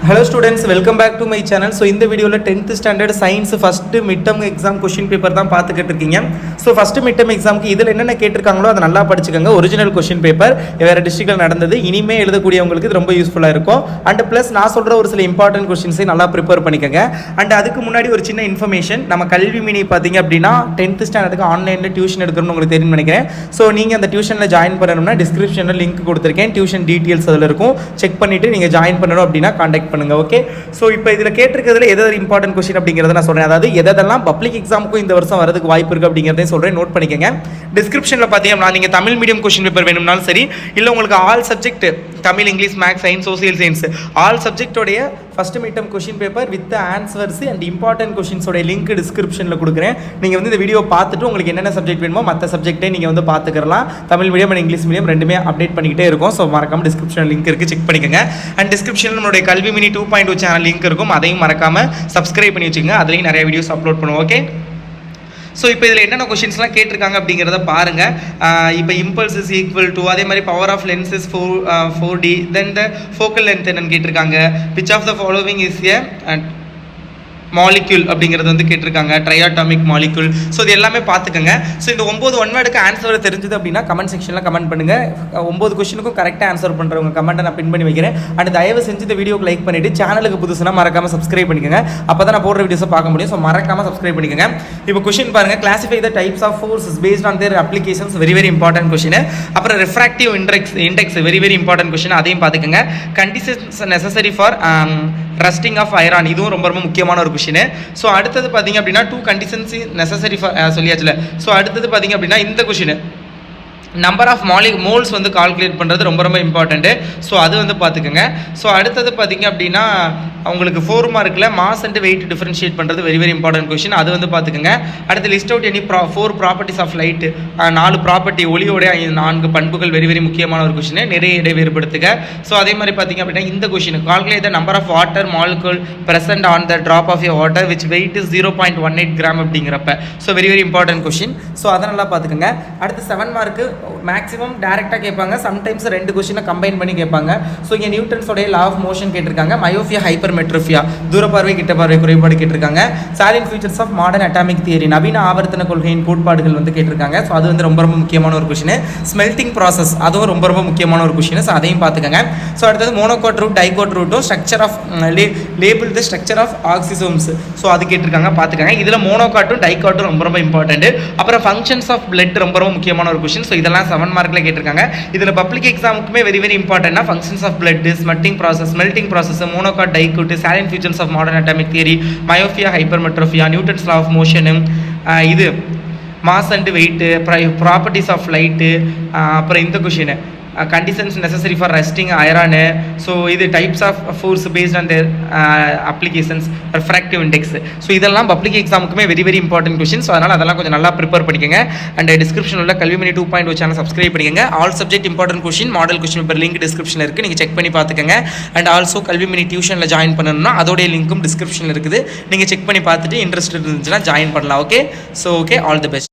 Hello students, welcome back to my channel. So இந்த வீடியோல 10th standard science first midterm exam question paper தான் பார்த்துக்கிட்டு இருக்கீங்க. So first midterm examக்கு இதில் என்னென்ன கேட்டிருக்காங்களோ அதை நல்லா படிச்சுக்கோங்க. ஒரிஜினல் கொஸ்டின் பேப்பர் வேறு டிஸ்ட்ரிக்டில் நடந்தது, இனிமே எழுதக்கூடியவங்களுக்கு இது ரொம்ப யூஸ்ஃபுல்லாக இருக்கும். அண்ட் ப்ளஸ் நான் சொல்கிற ஒரு சில இம்பார்ட்டன்ட் கொஸ்டின்ஸை நல்லா ப்ரிப்பேர் பண்ணிக்கோங்க. அண்ட் அதுக்கு முன்னாடி ஒரு சின்ன இன்ஃபர்மேஷன், நம்ம கல்வி மினி பார்த்தீங்க அப்படின்னா 10th ஸ்டாண்டர்டுக்கு ஆன்லைனில் டியூஷன் எடுக்கணும்னு உங்களுக்கு தெரியும் நினைக்கிறேன். ஸோ நீங்கள் அந்த டியூஷனில் ஜாயின் பண்ணணும்னா டிஸ்கிரிப்ஷனில் லிங்க் கொடுத்துருக்கேன், டியூஷன் டீட்டெயில்ஸ் அதில் இருக்கும். செக் பண்ணிவிட்டு நீங்கள் ஜாயின் பண்ணணும் அப்படின்னா காண்டாக்ட் பண்ணுங்க. ஓகே, ஸோ இப்போ இதில் கேட்டிருக்கிறதுல எதாவது இம்பார்ட்டன்ட் கொஸ்டின் அப்படிங்கிறத நான் சொல்கிறேன். அதாவது எதெல்லாம் பப்ளிக் எக்ஸாமுக்கும் இந்த வருஷம் வரதுக்கு வாய்ப்பு இருக்குது அப்படிங்கிறதையும் சொல்கிறேன், நோட் பண்ணிக்கோங்க. டிஸ்கிரிப்ஷனில் பார்த்தீங்கன்னா நீங்கள் தமிழ் மீடியம் கொஸ்டின் பேப்பர் வேணும்னாலும் சரி, இல்லை உங்களுக்கு all subject Tamil, English, maths, science, social science all சப்ஜெக்டோடைய first midterm question paper with answers and important கொஸ்டின்ஸோட லிங்க் டிஸ்கிரிப்ஷனில் கொடுக்குறேன். நீங்கள் வந்து இந்த வீடியோ பார்த்துட்டு உங்களுக்கு என்னென்ன சப்ஜெக்ட் வேணுமோ மற்ற சப்ஜெக்ட்டே நீங்கள் வந்து பார்த்துக்கலாம். Tamil medium and English medium ரெண்டுமே அப்டேட் பண்ணிக்கிட்டே இருக்கும். ஸோ மறக்காமல் டிஸ்கிரிப்ஷனில் லிங்க் இருக்குது, செக் பண்ணிக்கோங்க. அண்ட் டிஸ்கிரிப்ஷனில் நம்மளுடைய கல்வி மினி 2.0 சேனல் லிங்க் இருக்கும், அதையும் மறக்காமல் சப்ஸ்கிரைப் பண்ணி வச்சுக்கோங்க. அதுலேயும் நிறைய வீடியோஸ் அப்லோட் பண்ணுவோம். ஓகே, ஸோ இப்போ இதில் என்னென்ன கொஷின்ஸ்லாம் கேட்டிருக்காங்க அப்படிங்கிறத பாருங்கள். இப்போ இம்பல்ஸ் இஸ் ஈக்குவல் டு, அதே மாதிரி power of lens is 4D, then the focal length என்னன்னு கேட்டிருக்காங்க. Which of the following is a molecule அப்படிங்கிறது வந்து கேட்டிருக்காங்க, ட்ரையாட்டாமிக் மாலிக்யூல். ஸோ இது எல்லாமே பார்த்துக்கோங்க. ஸோ இந்த 9 ஒன்வேர்டுக்கு ஆன்சர் தெரிஞ்சது அப்படின்னா கமெண்ட் செக்ஷனில் கமெண்ட் பண்ணுங்கள். 9 கொஸ்டினுக்கும் கரெக்டாக ஆன்சர் பண்ணுறவங்க கமெண்ட்டை நான் பின் பண்ணி வைக்கிறேன். அண்ட் தயவு செஞ்சு இந்த வீடியோக்கு லைக் பண்ணிவிட்டு சேனலுக்கு புதுசுனா மறக்காமல் சப்ஸ்கிரைப் பண்ணிக்கோங்க. அப்போ தான் நான் போடுற வீடியோஸை பார்க்க முடியும். ஸோ மறக்காமல் சப்ஸ்கிரைப் பண்ணிக்கோங்க. இப்போ கொஸ்டின் பாருங்கள், classify the types of forces based on their applications, very very important question. அப்புறம் refractive index very very important question, அதையும் பார்த்துக்கோங்க. Conditions necessary for rusting of iron, இதுவும் ரொம்ப ரொம்ப முக்கியமான ஒரு கொஸ்டின். ஸோ அடுத்தது பார்த்தீங்க அப்படின்னா 2 கண்டிஷன்ஸ் நெசசரி ஃபார் சொல்லியாச்சுல. ஸோ அடுத்தது பார்த்தீங்க அப்படின்னா இந்த கொஸ்டின் நம்பர் ஆஃப் மோல்ஸ் வந்து கால்குலேட் பண்ணுறது ரொம்ப ரொம்ப இம்பார்ட்டண்ட்டு. ஸோ அது வந்து பார்த்துக்கோங்க. ஸோ அடுத்தது பார்த்தீங்க அப்படின்னா உங்களுக்கு 4 மார்க்கில் மாஸ் அண்ட் வெயிட் டிஃபரன்ஷியேட் பண்ணுறது வெரி வெரி இம்பார்ட்டன்ட் கொஸ்டின், அது வந்து பார்த்துக்கோங்க. அடுத்து list out any 4 properties of light, 4 property, ஒளியோடைய 4 பண்புகள், வெரி வெரி முக்கியமான ஒரு கொஸ்டின், நிறைய இடை வேறுபடுத்துக. ஸோ அதே மாதிரி பார்த்தீங்க அப்படின்னா இந்த question calculate the number of water molecule present on the drop of a water which weight is 0.18 gram அப்படிங்கிறப்ப. So very very important question. So அதை நல்லா பார்த்துக்கோங்க. அடுத்து 7 மார்க்கு மேக்ஸிமம் டேரெக்டாக கேட்பாங்க, சம்டைம்ஸ் 2 கொஸ்டினை கம்பைன் பண்ணி கேட்பாங்க. ஸோ இங்கே நியூட்டன்ஸோடைய லா ஆஃப் மோஷன் கேட்டிருக்காங்க, மயோஃபியா ஹைப்பர்மெட்ரோஃபியா தூரப்பார்வை கிட்ட பார்வை குறைபாடு கேட்டிருக்காங்க, salient features of modern atomic theory நவீன ஆவர்த்தன கொள்கையின் கோட்பாடுகள் வந்து கேட்டிருக்காங்க. ஸோ அது வந்து ரொம்ப ரொம்ப முக்கியமான ஒரு கொஸ்டின். ஸ்மெல்டிங் ப்ராசஸ் அதுவும் ரொம்ப ரொம்ப முக்கியமான ஒரு கொஸ்டின். ஸோ அதையும் பார்த்துக்கோங்க. ஸோ அடுத்தது மோனோகோட் ரூட் டைகோட் ரூட்டும் structure of label the structure of oxysomes, so அது கேட்டிருக்காங்க, பார்த்துக்கோங்க. இதில் மோனோகாட்டும் டைகாட்டும் ரொம்ப ரொம்ப இம்பார்ட்டன்ட். அப்புறம் ஃபங்க்ஷன்ஸ் ஆஃப் பிளட் ரொம்ப ரொம்ப முக்கியமான ஒரு கொஸ்டின். ஸோ இதெல்லாம் 7 மார்க்கில் கேட்டிருக்காங்க. இதில் பப்ளிக் எக்ஸாமுக்குமே வெரி வெரி இம்பார்ட்டன்ட்னா functions of blood, smelting process, monocot dicot, salient features of modern atomic theory, myopia hypermetropia, Newton's law of motion, இது mass and weight, properties of light, அப்புறம் இந்த question conditions necessary for resting iron. So இது types of force based on their applications, refractive index. So இதெல்லாம் public எக்ஸாமுக்குமே very very important question. So அதனால் அதெல்லாம் கொஞ்சம் நல்லா ப்ரிப்பேர் பண்ணிக்கோங்க. அண்ட் டிஸ்கிரிப்ஷனில் உள்ள கல்வி மினி 2.0 சேனல் சப்ஸ்கிரைப் பண்ணிக்கோங்க. All subject important question model question paper link டிஸ்கிரிப்ஷனில் இருக்குது, நீங்கள் செக் பண்ணி பார்த்துக்கோங்க. அண்ட் ஆல்சோ கல்வி மினி டியூஷனில் ஜாயின் பண்ணணும்னா அதோடைய லிங்க்கும் டிஸ்கிரிப்ஷனில் இருக்குது, நீங்கள் செக் பண்ணி பார்த்துட்டு இன்ட்ரெஸ்ட் இருந்துச்சுன்னா ஜாயின் பண்ணலாம். Okay, so okay, all the best.